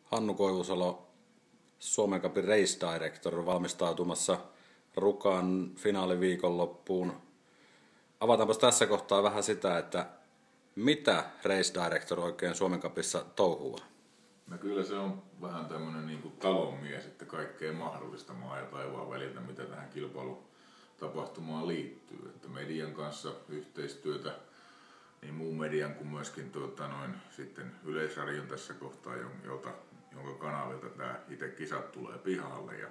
Hannu Koivusalo, Suomen Cupin Race Director, valmistautumassa Rukan finaaliviikonloppuun. Avataanpas tässä kohtaa vähän sitä, että mitä Race Director oikein Suomen Cupissa touhuu? No kyllä se on vähän tämmöinen niin kuin talonmies, että kaikkea mahdollista maa ja taivaan väliltä, mitä tähän kilpailutapahtumaan liittyy. Että median kanssa yhteistyötä, niin muun median kuin myöskin sitten Yleisradion tässä kohtaa, jonka kanavilta tämä itse kisat tulee pihalle. Ja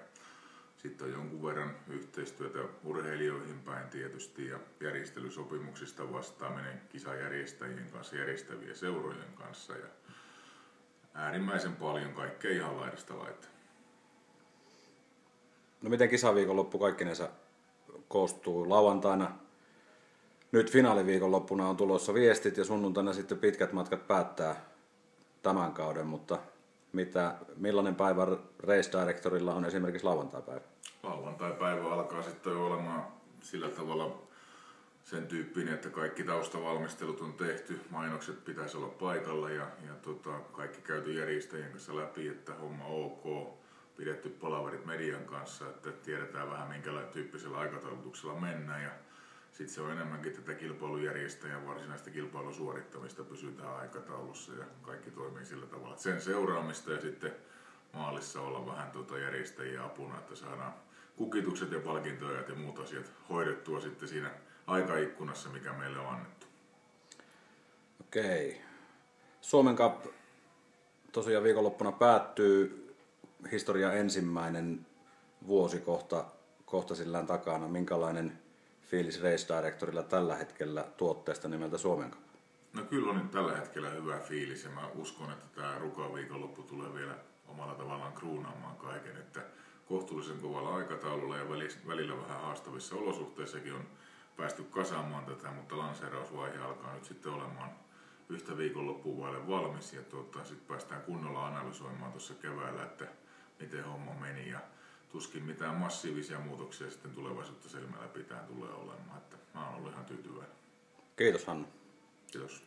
sitten on jonkun verran yhteistyötä urheilijoihin päin tietysti ja järjestelysopimuksista vastaaminen kisajärjestäjien kanssa, järjestävien seurojen kanssa ja äärimmäisen paljon kaikkea ihan laidasta laittaa. No miten kisaviikonloppu kaikkinensa koostuu lauantaina? Nyt finaaliviikonloppuna on tulossa viestit ja sunnuntaina sitten pitkät matkat päättää tämän kauden, mutta millainen päivä Race Directorilla on esimerkiksi lauantai-päivä? Lauantai-päivä alkaa sitten jo olemaan sillä tavalla sen tyyppinen, että kaikki taustavalmistelut on tehty, mainokset pitäisi olla paikalla ja kaikki käyty järjestäjien kanssa läpi, että homma ok, pidetty palaverit median kanssa, että tiedetään vähän minkälainen tyyppisellä aikataulutuksella mennään ja sitten se on enemmänkin tätä kilpailujärjestäjän varsinaista kilpailun suorittamista, pysytään aikataulussa ja kaikki toimii sillä tavalla, että sen seuraamista ja sitten maalissa olla vähän järjestäjien apuna, että saadaan kukitukset ja palkintoajat ja muut asiat hoidettua sitten siinä aikaikkunassa, mikä meille on annettu. Okei. Suomen Cup tosiaan viikonloppuna päättyy, historian ensimmäinen vuosi kohta sillään takana. Minkälainen fiilis Race Directorilla tällä hetkellä tuotteesta nimeltä Suomen Cup? No kyllä on nyt tällä hetkellä hyvä fiilis ja mä uskon, että tämä Rukan viikonloppu tulee vielä omalla tavallaan kruunaamaan kaiken, että kohtuullisen kovalla aikataululla ja välillä vähän haastavissa olosuhteissakin on päästy kasaamaan tätä, mutta lanseerausvaihe alkaa nyt sitten olemaan yhtä viikonloppuun vaille valmis ja sitten päästään kunnolla analysoimaan tuossa keväällä, että miten homma meni ja tuskin mitään massiivisia muutoksia sitten tulevaisuutta silmällä pitää tulee olemaan, että mä oon ollut ihan tyytyväinen. Kiitos Hannu. Kiitos.